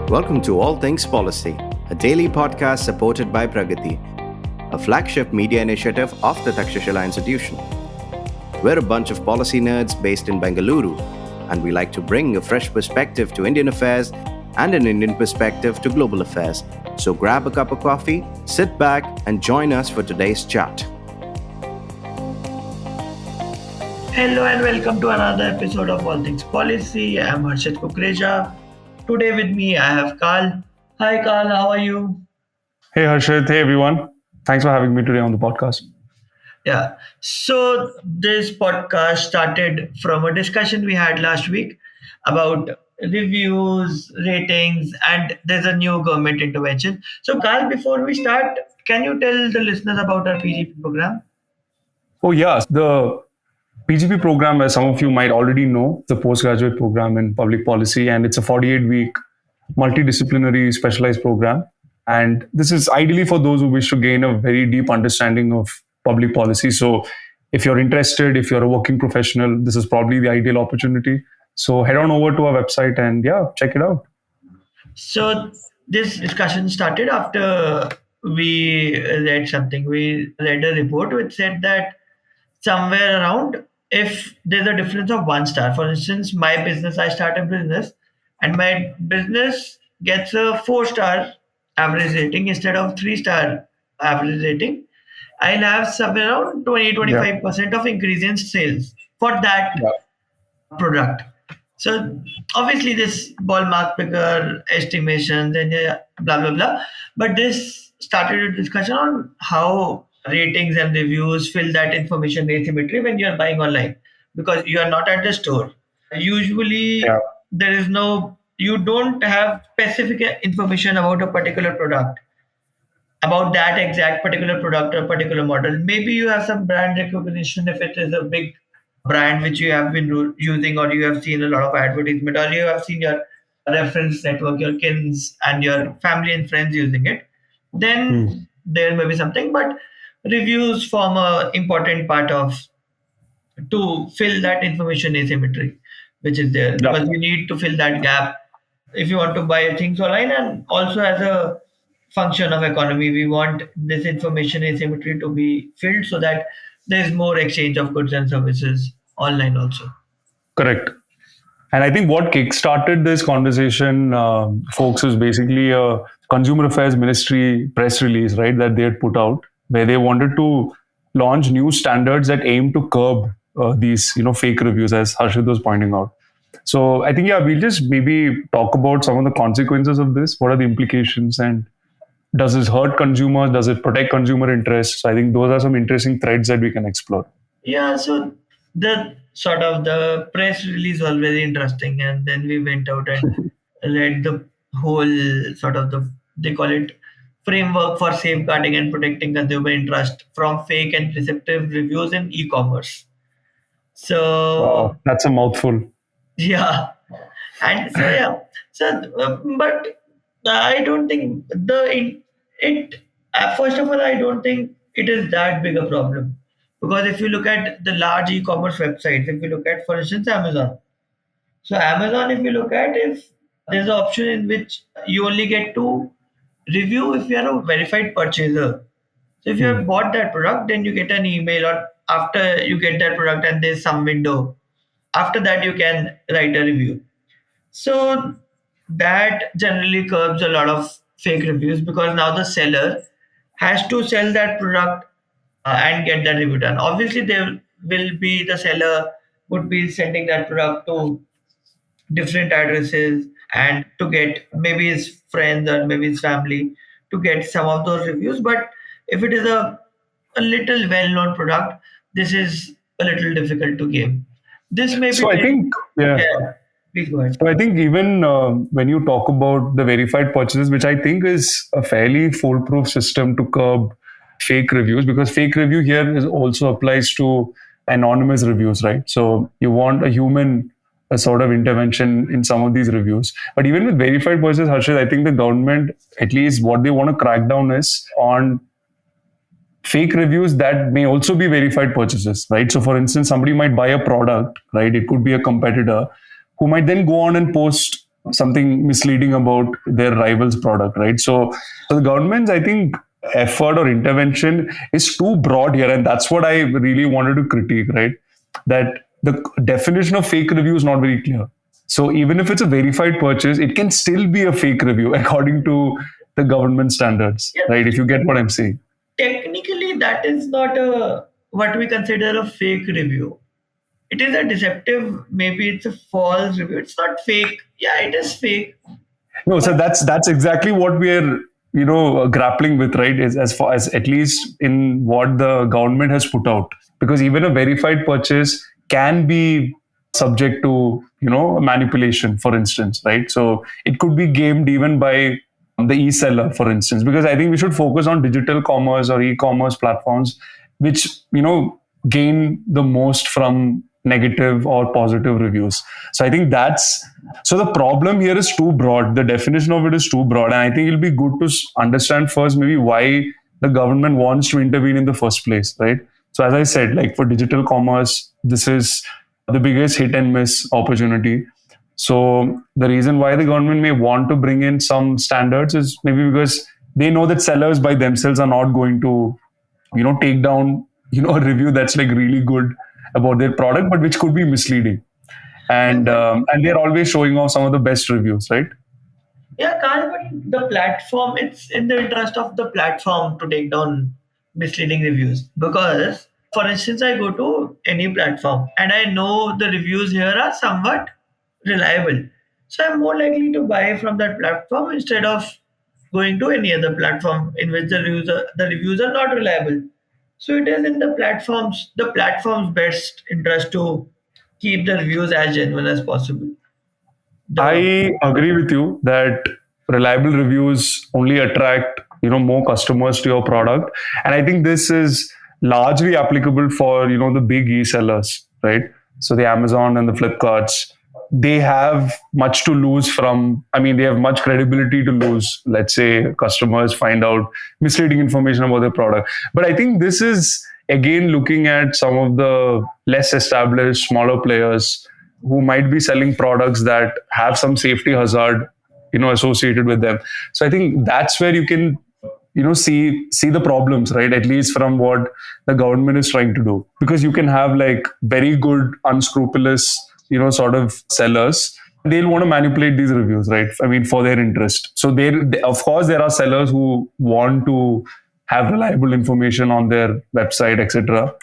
Welcome to All Things Policy, a daily podcast supported by Pragati, a flagship media initiative of the Takshashila Institution. We're a bunch of policy nerds based in Bengaluru, and we like to bring a fresh perspective to Indian affairs and an Indian perspective to global affairs. So grab a cup of coffee, sit back, and join us for today's chat. Hello and welcome to another episode of All Things Policy. I am Harshit Kukreja. Today with me I have Carl. Hi Carl, how are you? Hey Harshit, hey everyone. Thanks for having me today on the podcast. Yeah. So this podcast started from a discussion we had last week about reviews, ratings, and there's a new government intervention. So Carl, before we start, can you tell the listeners about our PGP program? Oh yeah, the PGP program, as some of you might already know, the postgraduate program in public policy, and it's a 48-week multidisciplinary specialized program. And this is ideally for those who wish to gain a very deep understanding of public policy. So if you're interested, if you're a working professional, this is probably the ideal opportunity. So head on over to our website and check it out. So this discussion started after we read something. We read a report which said that somewhere around, if there's a difference of 1 star, for instance, my business, I start a business and my business gets a 4-star average rating instead of 3-star average rating, I'll have somewhere around 20-25% of increase in sales for that product. So obviously this ballpark figure, estimations and blah, blah, blah. But this started a discussion on how ratings and reviews fill that information asymmetry when you're buying online, because you are not at the store. Usually there is you don't have specific information about a particular product, about that exact particular product or particular model. Maybe you have some brand recognition if it is a big brand which you have been using, or you have seen a lot of advertisement, or you have seen your reference network, your kins and your family and friends using it. Then there may be something, but reviews form an important part to fill that information asymmetry which is there, because you need to fill that gap if you want to buy things online. And also as a function of economy, we want this information asymmetry to be filled so that there is more exchange of goods and services online also. Correct. And I think what kickstarted this conversation, folks, is basically a Consumer Affairs Ministry press release, right, that they had put out, where they wanted to launch new standards that aim to curb these, fake reviews, as Harshit was pointing out. So I think, we'll just maybe talk about some of the consequences of this. What are the implications, and does this hurt consumers? Does it protect consumer interests? I think those are some interesting threads that we can explore. Yeah, so the press release was very interesting, and then we went out and read the whole they call it framework for safeguarding and protecting consumer interest from fake and deceptive reviews in e-commerce. So wow, that's a mouthful. Yeah, and but I don't think first of all, I don't think it is that big a problem, because if you look at the large e-commerce websites, if you look at, for instance, Amazon. So Amazon, if you look at, if there's an option in which you only get to review if you are a verified purchaser. So if you have bought that product, then you get an email, or after you get that product and there's some window, after that you can write a review. So that generally curbs a lot of fake reviews, because now the seller has to sell that product and get that review done. Obviously the seller would be sending that product to different addresses and to get maybe his friends or maybe his family to get some of those reviews. But if it is a little well-known product, this is a little difficult to gain. This may be. So I think, please go ahead. So I think even when you talk about the verified purchases, which I think is a fairly foolproof system to curb fake reviews, because fake review here also applies to anonymous reviews, right? So you want a human sort of intervention in some of these reviews. But even with verified purchases, Harshit, I think the government, at least what they want to crack down is on fake reviews that may also be verified purchases, right? So for instance, somebody might buy a product, right? It could be a competitor who might then go on and post something misleading about their rival's product, right? So the government's, I think, effort or intervention is too broad here, and that's what I really wanted to critique, right? That the definition of fake review is not very clear. So even if it's a verified purchase, it can still be a fake review according to the government standards, Yeah, right? If you get what I'm saying. technically, that is not a what we consider a fake review. It is a deceptive, maybe it's a false review. It's not fake. Yeah, it is fake. No, so that's exactly what we're grappling with, right? Is as far as at least in what the government has put out, because even a verified purchase can be subject to manipulation, for instance, right? So it could be gamed even by the e-seller, for instance, because I think we should focus on digital commerce or e-commerce platforms, which gain the most from negative or positive reviews. So I think so the problem here is too broad. The definition of it is too broad. And I think it'll be good to understand first maybe why the government wants to intervene in the first place, right? So as I said, like for digital commerce, this is the biggest hit and miss opportunity. So the reason why the government may want to bring in some standards is maybe because they know that sellers by themselves are not going to, take down, a review that's like really good about their product, but which could be misleading. And they're always showing off some of the best reviews, right? Yeah, Carl, but the platform, it's in the interest of the platform to take down misleading reviews. Because, for instance, I go to any platform and I know the reviews here are somewhat reliable. So I'm more likely to buy from that platform instead of going to any other platform in which the reviews are not reliable. So it is in the platform's best interest to keep the reviews as genuine as possible. The I agree with you that reliable reviews only attract more customers to your product, and I think this is largely applicable for the big e-sellers, right? So the Amazon and the Flipkarts, they have much to lose from. I mean, they have much credibility to lose. Let's say customers find out misleading information about their product, but I think this is again looking at some of the less established, smaller players who might be selling products that have some safety hazard associated with them. So I think that's where you can see the problems, right? At least from what the government is trying to do, because you can have like very good unscrupulous sort of sellers. They'll want to manipulate these reviews, right? I mean, for their interest. So of course there are sellers who want to have reliable information on their website, etc.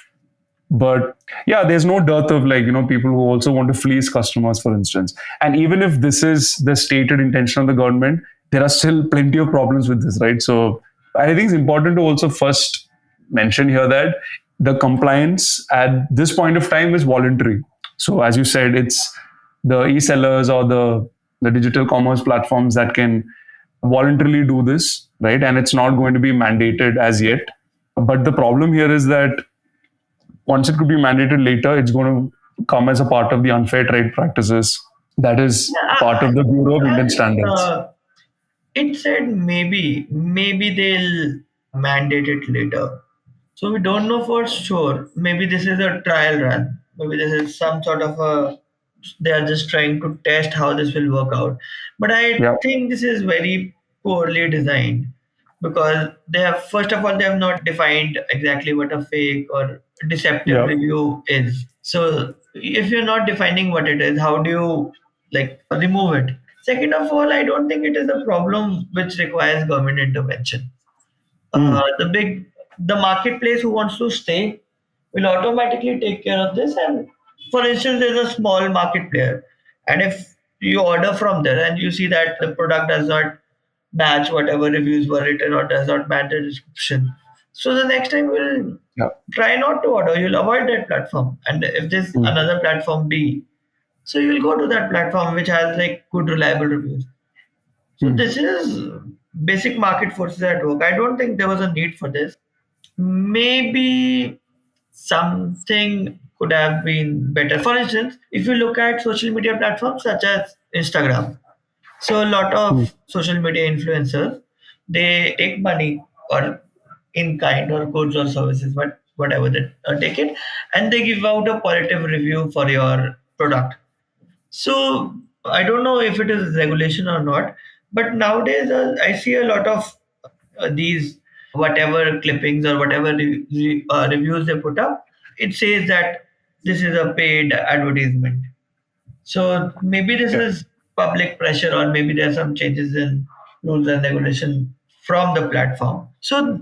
But yeah, there's no dearth of people who also want to fleece customers, for instance. And even if this is the stated intention of the government, there are still plenty of problems with this, right? So I think it's important to also first mention here that the compliance at this point of time is voluntary. So as you said, it's the e-sellers or the digital commerce platforms that can voluntarily do this, right? And it's not going to be mandated as yet. But the problem here is that once it could be mandated later, it's going to come as a part of the unfair trade practices. That is part of the Bureau of Indian Standards. It said maybe they'll mandate it later. So we don't know for sure. Maybe this is a trial run. Maybe this is some sort of they are just trying to test how this will work out. But I Yeah. think this is very poorly designed because first of all, they have not defined exactly what a fake or deceptive Yeah. review is. So if you're not defining what it is, how do you remove it? Second of all, I don't think it is a problem which requires government intervention. Hmm. The marketplace who wants to stay will automatically take care of this. And for instance, there's a small market player, and if you order from there and you see that the product does not match whatever reviews were written or does not match the description, so the next time you'll Yeah. try not to order. You'll avoid that platform, and if there's Hmm. another platform B, so you'll go to that platform which has good reliable reviews. So Hmm. this is basic market forces at work. I don't think there was a need for this. Maybe something could have been better. For instance, if you look at social media platforms such as Instagram, so a lot Hmm. of social media influencers, they take money or in kind or goods or services, but whatever they take it, and they give out a positive review for your product. So I don't know if it is regulation or not, but nowadays I see a lot of these whatever clippings or whatever reviews they put up. It says that this is a paid advertisement. So maybe this Yeah. is public pressure, or maybe there are some changes in rules and regulation from the platform. So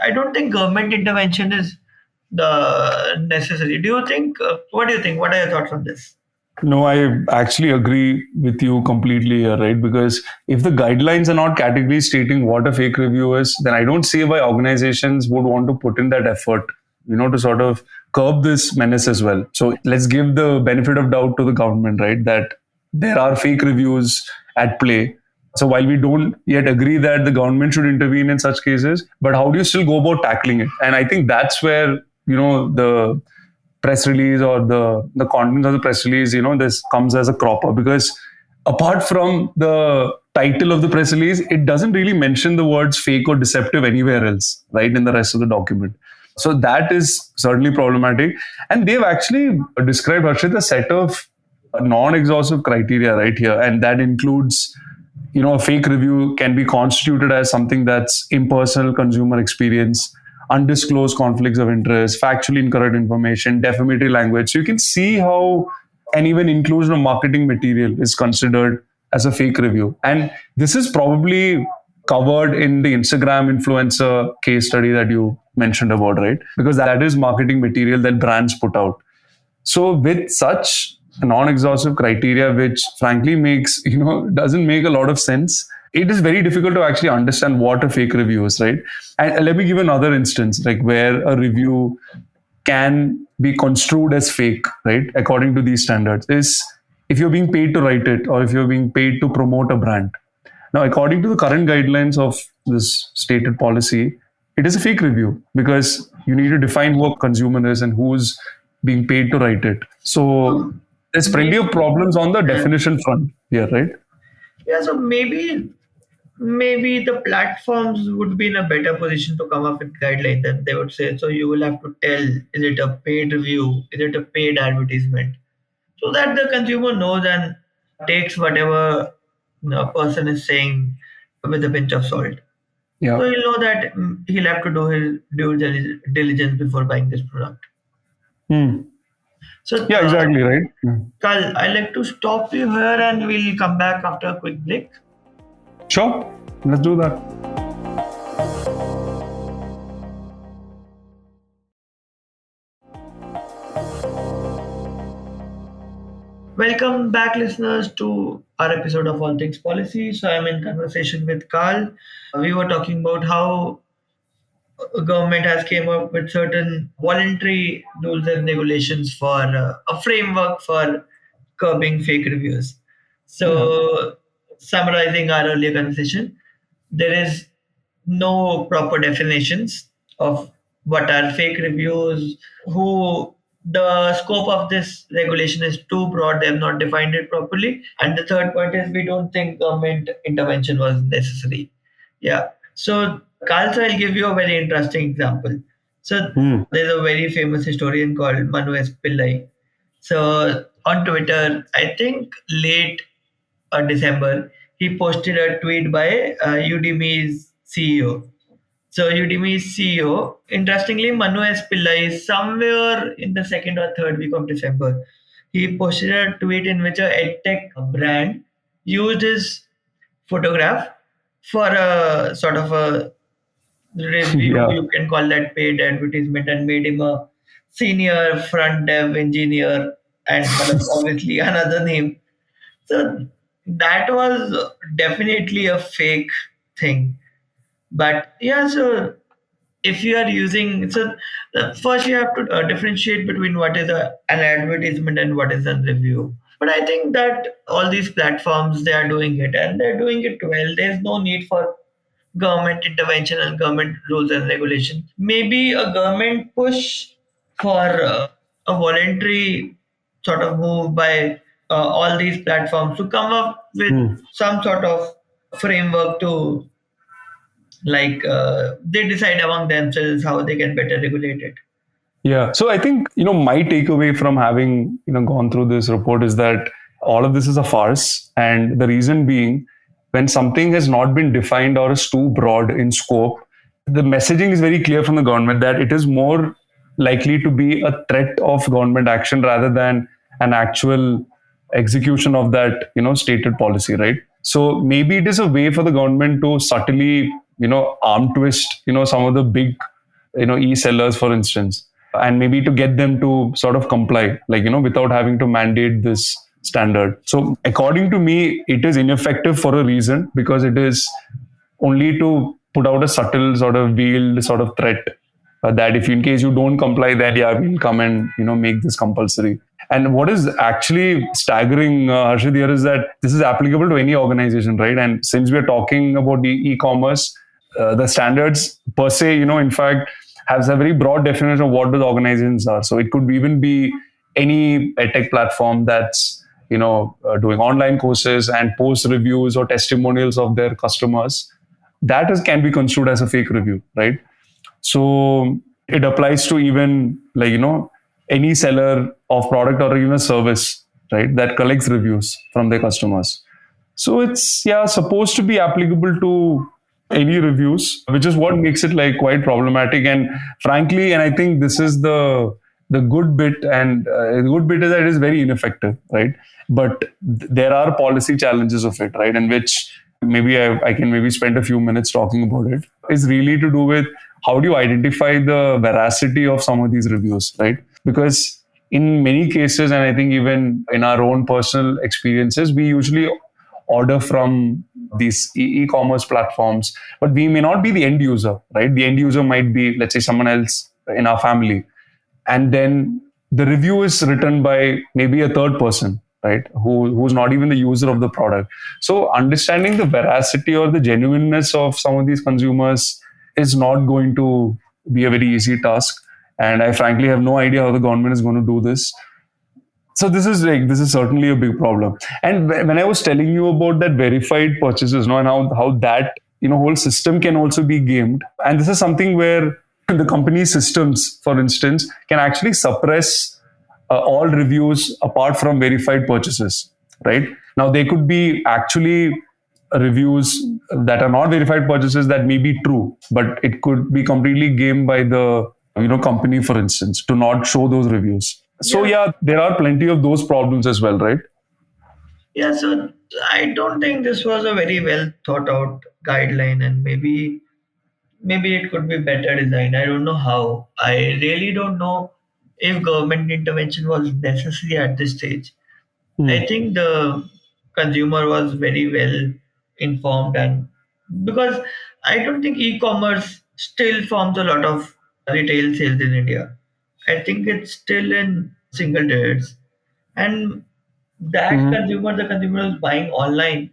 I don't think government intervention is the necessary. Do you think? What do you think? What are your thoughts on this? No, I actually agree with you completely here, right? Because if the guidelines are not categorically stating what a fake review is, then I don't see why organizations would want to put in that effort, to sort of curb this menace as well. So let's give the benefit of doubt to the government, right? That there are fake reviews at play. So while we don't yet agree that the government should intervene in such cases, but how do you still go about tackling it? And I think that's where, the press release or the contents of the press release, this comes as a cropper, because apart from the title of the press release, it doesn't really mention the words fake or deceptive anywhere else, right, in the rest of the document. So that is certainly problematic. And they've actually described, Harshit, a set of non-exhaustive criteria right here. And that includes, a fake review can be constituted as something that's impersonal consumer experience, undisclosed conflicts of interest, factually incorrect information, defamatory language. So you can see how an even inclusion of marketing material is considered as a fake review. And this is probably covered in the Instagram influencer case study that you mentioned about, right? Because that is marketing material that brands put out. So with such non-exhaustive criteria, which frankly doesn't make a lot of sense, it is very difficult to actually understand what a fake review is, right? And let me give another instance, like where a review can be construed as fake, right? According to these standards, is if you're being paid to write it or if you're being paid to promote a brand. Now, according to the current guidelines of this stated policy, it is a fake review because you need to define who a consumer is and who's being paid to write it. So there's plenty of problems on the definition front here, right? Yeah, so maybe the platforms would be in a better position to come up with guidelines, and they would say, so you will have to tell, is it a paid review, is it a paid advertisement, so that the consumer knows and takes whatever person is saying with a pinch of salt. Yeah. So he'll know that he'll have to do his due diligence before buying this product. So Yeah, exactly, right? Carl, I'd like to stop you here and we'll come back after a quick break. Sure, let's do that. Welcome back, listeners, to our episode of All Things Policy. So I'm in conversation with Carl. We were talking about how government has came up with certain voluntary rules and regulations for a framework for curbing fake reviews. So, summarizing our earlier conversation, there is no proper definitions of what are fake reviews, who the scope of this regulation is too broad, they have not defined it properly. And the third point is we don't think government intervention was necessary. Yeah. So, Carl, so I'll give you a very interesting example. So, there's a very famous historian called Manu S. Pillai. So, on Twitter, I think late December, he posted a tweet by Udemy's CEO. So Udemy's CEO, interestingly, Manu S. Pillai, somewhere in the second or third week of December, he posted a tweet in which a edtech brand used his photograph for a sort of a review. Yeah. You can call that paid advertisement, and made him a senior front dev engineer and obviously another name. So that was definitely a fake thing. But yeah, so if you are using, so first you have to differentiate between what is an advertisement and what is a review. But I think that all these platforms, they are doing it and they're doing it well. There's no need for government intervention and government rules and regulations. Maybe a government push for a voluntary sort of move by all these platforms to come up with some sort of framework to they decide among themselves how they can better regulate it. Yeah. So I think, my takeaway from having, gone through this report is that all of this is a farce. And the reason being, when something has not been defined or is too broad in scope, the messaging is very clear from the government that it is more likely to be a threat of government action rather than an actual execution of that, stated policy, right? So maybe it is a way for the government to subtly, arm twist, some of the big, e-sellers, for instance, and maybe to get them to sort of comply, without having to mandate this standard. So according to me, it is ineffective for a reason, because it is only to put out a subtle sort of veiled sort of threat that if in case you don't comply, then we'll come and make this compulsory. And what is actually staggering, Harshit, here is that this is applicable to any organization, right? And since we're talking about the e-commerce, the standards per se, in fact, has a very broad definition of what those organizations are. So it could even be any edtech platform that's doing online courses and post reviews or testimonials of their customers. That can be construed as a fake review, right? So it applies to even any seller of product or even a service, right, that collects reviews from their customers. So it's supposed to be applicable to any reviews, which is what makes it quite problematic. And frankly, and I think this is the good bit, and the good bit is that it is very ineffective, right? But there are policy challenges of it, right? And which maybe I can maybe spend a few minutes talking about it, is really to do with how do you identify the veracity of some of these reviews, right? Because in many cases, and I think even in our own personal experiences, we usually order from these e-commerce platforms, but we may not be the end user, right? The end user might be, let's say, someone else in our family. And then the review is written by maybe a third person, right? Who's not even the user of the product. So understanding the veracity or the genuineness of some of these consumers is not going to be a very easy task. And I frankly have no idea how the government is going to do this. So this is certainly a big problem. And when I was telling you about that verified purchases, and how that whole system can also be gamed, and this is something where the company's systems, for instance, can actually suppress all reviews apart from verified purchases, right? Now they could be actually reviews that are not verified purchases that may be true, but it could be completely gamed by the company, for instance, to not show those reviews. So there are plenty of those problems as well, right? Yeah, so I don't think this was a very well thought out guideline, and maybe it could be better designed. I don't know how. I really don't know if government intervention was necessary at this stage. I think the consumer was very well informed, and because I don't think e-commerce still forms a lot of retail sales in India. I think it's still in single digits, and that the consumer who's buying online,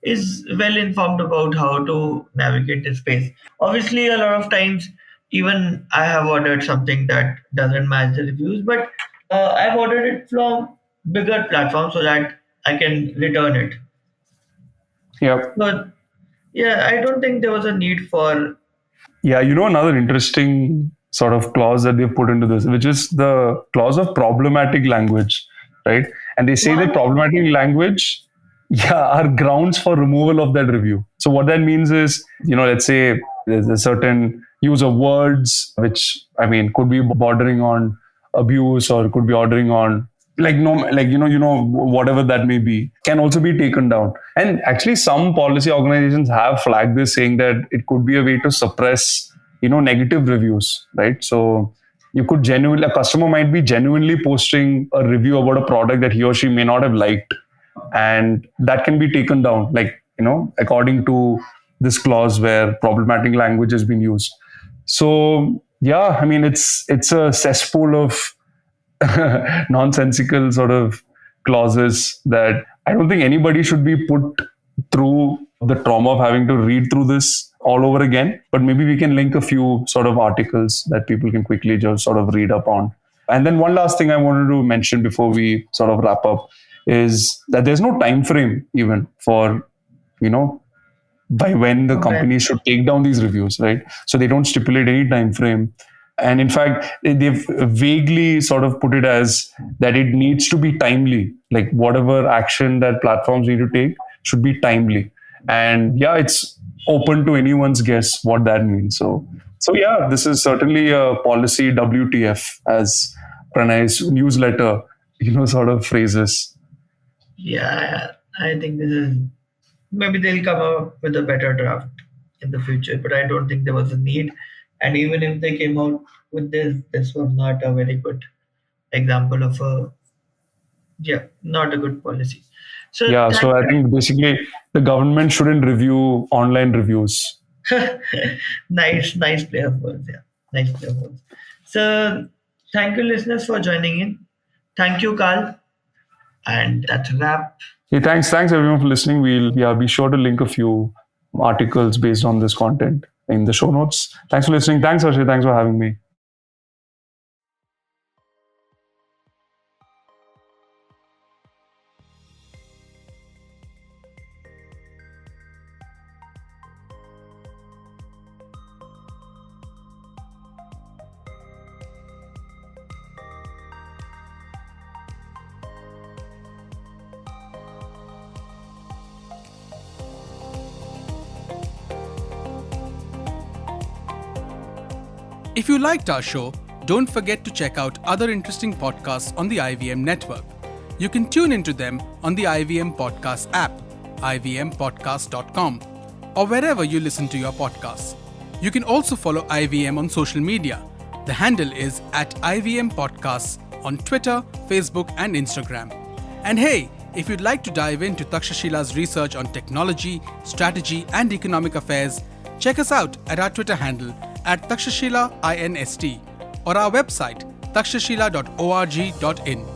is well informed about how to navigate this space. Obviously, a lot of times, even I have ordered something that doesn't match the reviews, but I've ordered it from bigger platforms so that I can return it. Yeah. But yeah, I don't think there was a need for. Yeah, another interesting sort of clause that they've put into this, which is the clause of problematic language, right? And they say that problematic language, are grounds for removal of that review. So what that means is, let's say there's a certain use of words, which could be bordering on abuse, or could be bordering on whatever that may be, can also be taken down. And actually some policy organizations have flagged this, saying that it could be a way to suppress, negative reviews, right? So a customer might be genuinely posting a review about a product that he or she may not have liked, and that can be taken down, according to this clause where problematic language has been used. So it's a cesspool of nonsensical sort of clauses that I don't think anybody should be put through the trauma of having to read through this all over again. But maybe we can link a few sort of articles that people can quickly just sort of read up on. And then one last thing I wanted to mention before we sort of wrap up is that there's no time frame even for, by when the company should take down these reviews, right? So they don't stipulate any time frame. And in fact, they've vaguely sort of put it as that it needs to be timely. Like whatever action that platforms need to take should be timely. And yeah, it's open to anyone's guess what that means. So yeah, this is certainly a policy WTF, as Pranay's newsletter, sort of phrases. Yeah, I think this is maybe they'll come up with a better draft in the future, but I don't think there was a need. And even if they came out with this was not a very good example of not a good policy. So Yeah, so I think basically the government shouldn't review online reviews. nice play of words. Yeah, nice play of words. So thank you, listeners, for joining in. Thank you, Carl, and that's a wrap. Hey, thanks everyone for listening. We'll be sure to link a few articles based on this content in the show notes. Thanks for listening. Thanks, Arshay. Thanks for having me. If you liked our show, don't forget to check out other interesting podcasts on the IVM network. You can tune into them on the IVM Podcast app, ivmpodcast.com, or wherever you listen to your podcasts. You can also follow IVM on social media. The handle is @IVM Podcasts on Twitter, Facebook, and Instagram. And hey, if you'd like to dive into Takshashila's research on technology, strategy, and economic affairs, check us out at our Twitter handle @Takshashila INST or our website takshashila.org.in.